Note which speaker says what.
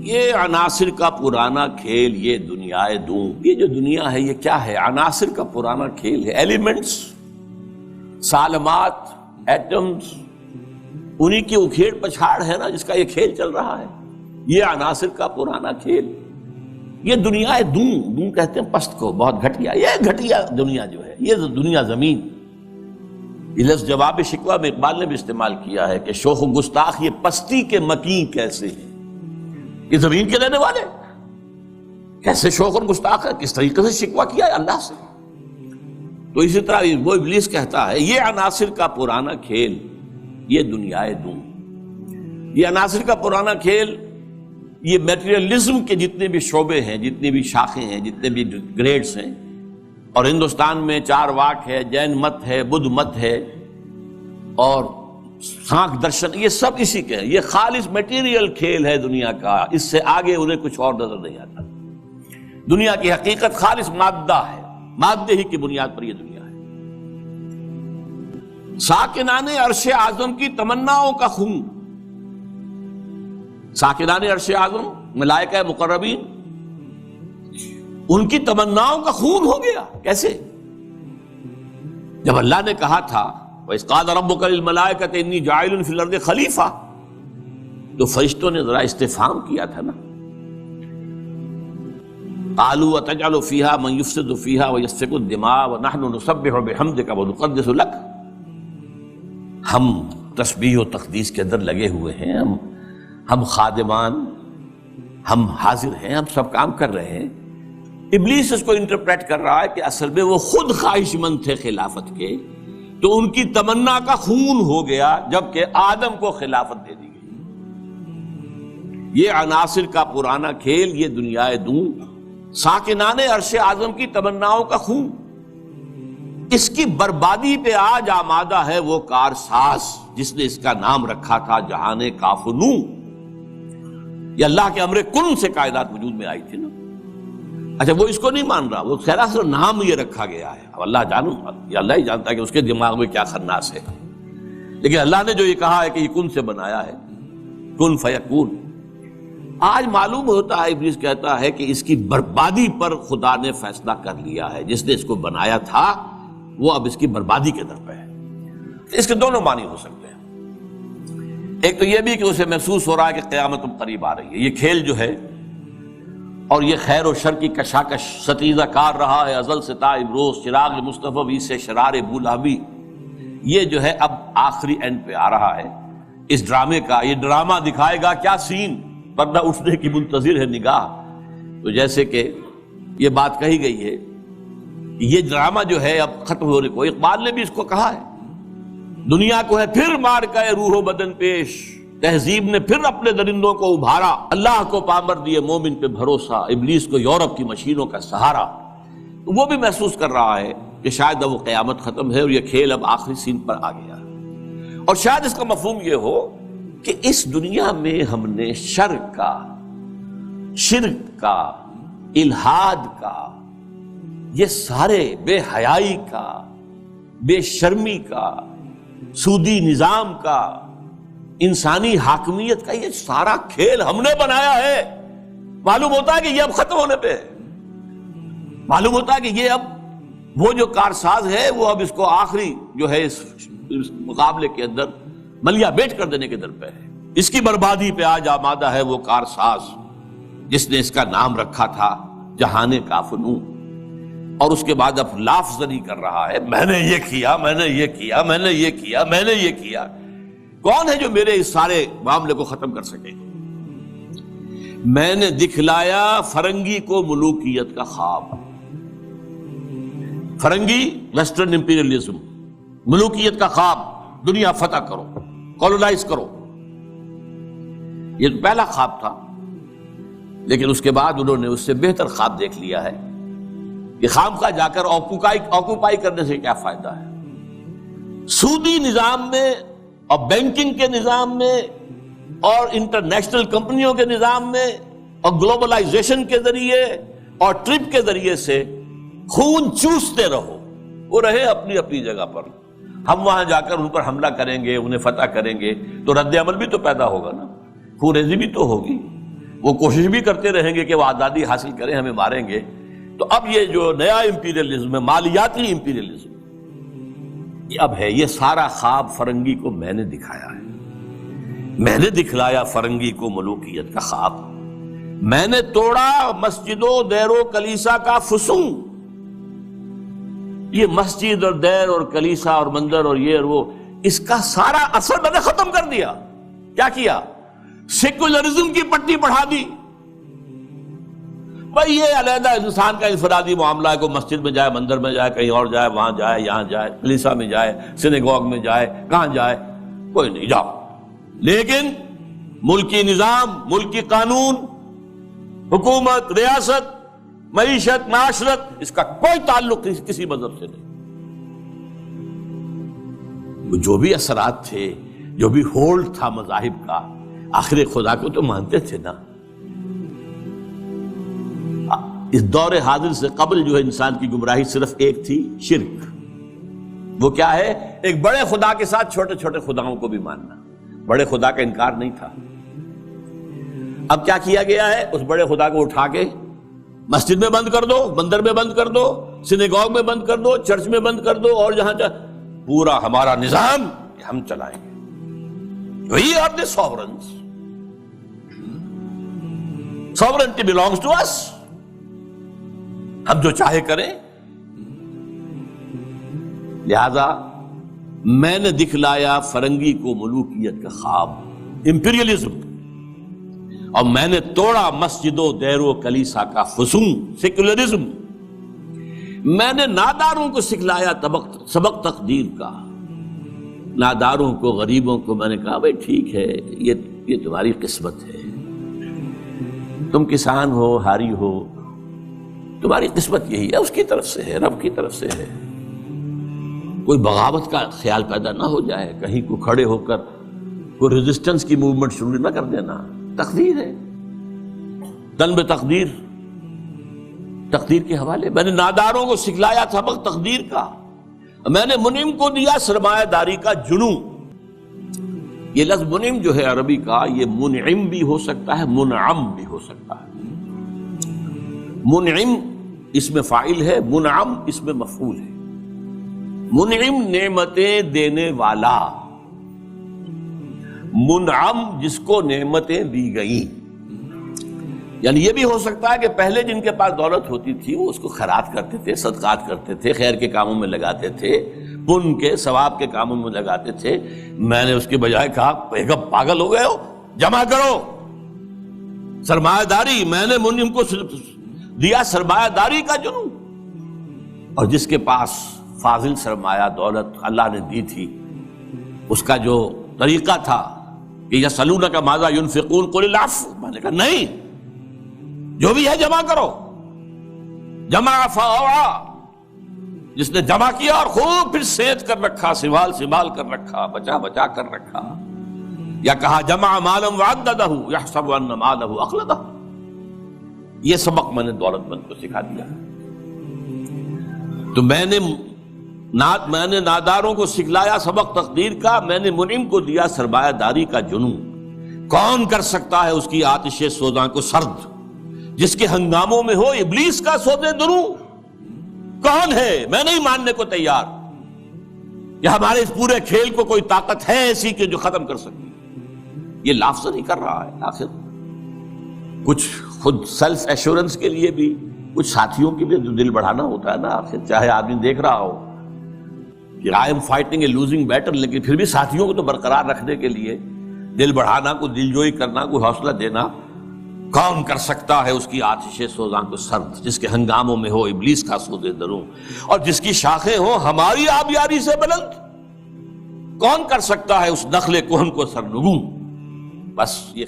Speaker 1: یہ عناصر کا پرانا کھیل، یہ دنیا دوں، یہ جو دنیا ہے یہ کیا ہے؟ عناصر کا پرانا کھیل ہے، ایلیمنٹس، سالمات، ایٹمز، انہی کی اکھیڑ پچھاڑ ہے نا جس کا یہ کھیل چل رہا ہے۔ یہ عناصر کا پرانا کھیل، یہ دنیا دوں کہتے ہیں پست کو، بہت گھٹیا، یہ گھٹیا دنیا جو ہے، یہ دنیا زمین۔ یہ لفظ جواب شکوہ میں اقبال نے بھی استعمال کیا ہے کہ شوخ و گستاخ یہ پستی کے مکین کیسے ہیں، یہ زمین کے رہنے والے کیسے شوخ اور گستاخ ہے، کس طریقے سے شکوہ کیا ہے اللہ سے۔ تو اسی طرح وہ ابلیس کہتا ہے یہ عناصر کا پرانا کھیل، یہ دنیا دوں۔ یہ عناصر کا پرانا کھیل، یہ میٹیریلزم کے جتنے بھی شعبے ہیں، جتنی بھی شاخیں ہیں، جتنے بھی گریڈز ہیں، اور ہندوستان میں چار واک ہے، جین مت ہے، بدھ مت ہے، اور سانکھ درشن، یہ سب اسی کے ہیں۔ یہ خالص میٹیریل کھیل ہے دنیا کا، اس سے آگے انہیں کچھ اور نظر نہیں آتا۔ دنیا کی حقیقت خالص مادہ ہے، مادے ہی کی بنیاد پر یہ دنیا ہے۔ ساکنان عرش اعظم کی تمناؤں کا خون، ساکنان عرش اعظم ملائکہ مقربین، ان کی تمناؤں کا خون ہو گیا۔ کیسے؟ جب اللہ نے کہا تھا وَإِذْ قَالَ رَبُّكَ لِلْمَلَائِكَةِ إِنِّي جَاعِلٌ فِي الْأَرْضِ خَلِيفَةً، تو فرشتوں نے ذرا استفہام کیا تھا نا، قَالُوا وَتَجْعَلُ فِيهَا مَن يُفْسِدُ فِيهَا وَيَسْفِكُ الدِّمَاءَ وَنَحْنُ نُسَبِّحُ بِحَمْدِكَ وَنُقَدِّسُ لَكَ۔ ہم تسبیح و تقدیس کے اندر لگے ہوئے ہیں، ہم خادمان، ہم حاضر ہیں، ہم سب کام کر رہے ہیں۔ ابلیس اس کو انٹرپریٹ کر رہا ہے کہ اصل میں وہ خود خواہش مند تھے خلافت کے، تو ان کی تمنا کا خون ہو گیا جبکہ آدم کو خلافت دے دی گئی۔ یہ عناصر کا پرانا کھیل، یہ دنیا دوں، ساکنان عرش اعظم کی تمناؤں کا خون، اس کی بربادی پہ آج آمادہ ہے وہ کارساز جس نے اس کا نام رکھا تھا جہان کاف و نو۔ یہ اللہ کے امر کن سے کائنات وجود میں آئی تھی نا۔ اچھا وہ اس کو نہیں مان رہا، وہ سراسر نام یہ رکھا گیا ہے، اب اللہ جانو، یہ اللہ ہی جانتا ہے کہ اس کے دماغ میں کیا خناس ہے، لیکن اللہ نے جو یہ کہا ہے کہ یہ کن سے بنایا ہے، کن فیکون۔ آج معلوم ہوتا ہے، ابلیس کہتا ہے کہ اس کی بربادی پر خدا نے فیصلہ کر لیا ہے، جس نے اس کو بنایا تھا وہ اب اس کی بربادی کے در پہ ہے۔ اس کے دونوں معنی ہو سکتے ہیں، ایک تو یہ بھی کہ اسے محسوس ہو رہا ہے کہ قیامت اب قریب آ رہی ہے، یہ کھیل جو ہے اور یہ خیر و شر کی کشاکش ستیزہ کار رہا ہے ازل سے تا امروز، چراغ مصطفی سے شرار بولابی، یہ جو ہے اب آخری اینڈ پہ آ رہا ہے اس ڈرامے کا۔ یہ ڈرامہ دکھائے گا کیا سین، پردہ اٹھنے کی منتظر ہے نگاہ۔ تو جیسے کہ یہ بات کہی گئی ہے، یہ ڈرامہ جو ہے اب ختم ہونے کو، اقبال نے بھی اس کو کہا ہے، دنیا کو ہے پھر مار کا روح و بدن پیش، تہذیب نے پھر اپنے درندوں کو ابھارا، اللہ کو پامر دیے مومن پہ بھروسہ، ابلیس کو یورپ کی مشینوں کا سہارا۔ وہ بھی محسوس کر رہا ہے کہ شاید اب وہ قیامت ختم ہے اور یہ کھیل اب آخری سین پر آ گیا، اور شاید اس کا مفہوم یہ ہو کہ اس دنیا میں ہم نے شر کا، شرک کا، الحاد کا، یہ سارے بے حیائی کا، بے شرمی کا، سودی نظام کا، انسانی حاکمیت کا، یہ سارا کھیل ہم نے بنایا ہے۔ معلوم ہوتا ہے کہ یہ اب ختم ہونے پہ ہے، معلوم ہوتا ہے کہ یہ اب وہ جو کارساز ہے وہ اب اس کو آخری جو ہے اس مقابلے کے اندر ملیا بیٹ کر دینے کے در پہ ہے۔ اس کی بربادی پہ آج آمادہ ہے وہ کارساز جس نے اس کا نام رکھا تھا جہان کاف و نو، اور اس کے بعد اب لافظ نہیں کر رہا ہے میں نے یہ کیا، میں نے یہ کیا، میں نے یہ کیا، میں نے یہ کیا۔ کون ہے جو میرے اس سارے معاملے کو ختم کر سکے؟ میں نے دکھلایا فرنگی کو ملوکیت کا خواب۔ فرنگی ویسٹرن امپیریلزم، ملوکیت کا خواب، دنیا فتح کرو، کولونائز کرو، یہ تو پہلا خواب تھا، لیکن اس کے بعد انہوں نے اس سے بہتر خواب دیکھ لیا ہے کہ خامخواہ جا کر آکوپائی کرنے سے کیا فائدہ ہے۔ سودی نظام میں اور بینکنگ کے نظام میں اور انٹرنیشنل کمپنیوں کے نظام میں اور گلوبلائزیشن کے ذریعے اور ٹرپ کے ذریعے سے خون چوستے رہو، وہ رہے اپنی اپنی جگہ پر، ہم وہاں جا کر ان پر حملہ کریں گے، انہیں فتح کریں گے، تو رد عمل بھی تو پیدا ہوگا نا، خونریزی بھی تو ہوگی۔ وہ کوشش بھی کرتے رہیں گے کہ وہ آزادی حاصل کریں، ہمیں ماریں گے۔ تو اب یہ جو نیا امپیریلزم ہے، مالیاتی امپیریلزم، یہ اب ہے، یہ سارا خواب فرنگی کو میں نے دکھایا ہے، میں نے دکھلایا فرنگی کو ملوکیت کا خواب، میں نے توڑا مسجد و دیر و کلیسا کا فسون۔ یہ مسجد اور دیر اور کلیسا اور مندر اور یہ اور وہ، اس کا سارا اثر میں نے ختم کر دیا۔ کیا کیا؟ سیکولرزم کی پٹی بڑھا دی۔ بھائی یہ علیحدہ انسان کا انفرادی معاملہ ہے، کوئی مسجد میں جائے، مندر میں جائے، کہیں اور جائے، وہاں جائے، یہاں جائے، کلیسا میں جائے، سینیگوگ میں جائے، کہاں جائے، کوئی نہیں، جاؤ۔ لیکن ملکی نظام، ملکی قانون، حکومت، ریاست، معیشت، معاشرت، اس کا کوئی تعلق کسی مذہب سے نہیں۔ جو بھی اثرات تھے، جو بھی ہولڈ تھا مذاہب کا، آخر خدا کو تو مانتے تھے نا۔ اس دور حاضر سے قبل جو ہے انسان کی گمراہی صرف ایک تھی، شرک۔ وہ کیا ہے؟ ایک بڑے خدا کے ساتھ چھوٹے چھوٹے خداؤں کو بھی ماننا۔ بڑے خدا کا انکار نہیں تھا۔ اب کیا کیا گیا ہے؟ اس بڑے خدا کو اٹھا کے مسجد میں بند کر دو، مندر میں بند کر دو، سینیگوگ میں بند کر دو، چرچ میں بند کر دو، اور جہاں پورا ہمارا نظام ہم چلائیں گے۔ We are the sovereigns. Sovereignty belongs to us. ہم جو چاہے کریں۔ لہذا میں نے دکھلایا فرنگی کو ملوکیت کا خواب، امپیریلزم، اور میں نے توڑا مسجد و دیر و کلیسا کا فسون، سیکولرزم۔ میں نے ناداروں کو سکھلایا سبق تقدیر کا۔ ناداروں کو، غریبوں کو میں نے کہا بھائی ٹھیک ہے، یہ تمہاری قسمت ہے، تم کسان ہو، ہاری ہو، تمہاری قسمت یہی ہے، اس کی طرف سے ہے، رب کی طرف سے ہے۔ کوئی بغاوت کا خیال پیدا نہ ہو جائے، کہیں کو کھڑے ہو کر کوئی ریزسٹنس کی موومنٹ شروع نہ کر دینا۔ تقدیر ہے، تن بے تقدیر، تقدیر کے حوالے۔ میں نے ناداروں کو سکھلایا سبق تقدیر کا، میں نے منعم کو دیا سرمایہ داری کا جنون۔ یہ لفظ منعم جو ہے عربی کا، یہ منعم بھی ہو سکتا ہے، منعم بھی ہو سکتا ہے۔ منعم اس میں فاعل ہے، منعم اس میں مفعول ہے۔ منعم نعمتیں دینے والا، منعم جس کو نعمتیں دی گئیں۔ یعنی یہ بھی ہو سکتا ہے کہ پہلے جن کے پاس دولت ہوتی تھی وہ اس کو خیرات کرتے تھے، صدقات کرتے تھے، خیر کے کاموں میں لگاتے تھے، پن کے ثواب کے کاموں میں لگاتے تھے۔ میں نے اس کے بجائے کہا بیگم پاگل ہو گئے ہو، جمع کرو سرمایہ داری۔ میں نے منعم کو دیا سرمایہ داری کا جنون، اور جس کے پاس فاضل سرمایہ دولت اللہ نے دی تھی، اس کا جو طریقہ تھا کہ یسألونک ماذا ينفقون قل العفو، میں نے کہا نہیں، جو بھی ہے جمع کرو۔ جمع فاوعا، جس نے جمع کیا اور خوب پھر سینت کر رکھا، سنبھال کر رکھا، بچا کر رکھا۔ یا کہا جمع مالا وعددہ یحسب ان مالہ اخلدہ۔ یہ سبق میں نے دولت مند کو سکھا دیا۔ تو میں نے ناداروں کو سکھلایا سبق تقدیر کا، میں نے منعم کو دیا سرمایہ داری کا جنون۔ کون کر سکتا ہے اس کی آتش سوزاں کو سرد، جس کے ہنگاموں میں ہو ابلیس کا سودے دروں؟ کون ہے؟ میں نہیں ماننے کو تیار کہ ہمارے اس پورے کھیل کو کوئی طاقت ہے ایسی کہ جو ختم کر سکتی۔ یہ لافظ نہیں کر رہا ہے، آخر کچھ خود سیلف ایشورنس کے لیے بھی، کچھ ساتھیوں کے بھی دل بڑھانا ہوتا ہے نا۔ آخر چاہے آدمی دیکھ رہا ہو کہ I am fighting a losing battle, لیکن پھر بھی ساتھیوں کو تو برقرار رکھنے کے لیے دل بڑھانا، کوئی دل جوئی کرنا، کوئی حوصلہ دینا۔ کون کر سکتا ہے اس کی آتش سوزاں کو سرد، جس کے ہنگاموں میں ہو ابلیس کا سودے دروں، اور جس کی شاخیں ہوں ہماری آبیاری سے بلند؟ کون کر سکتا ہے اس نخل کہن کو سرنگوں؟ بس یہ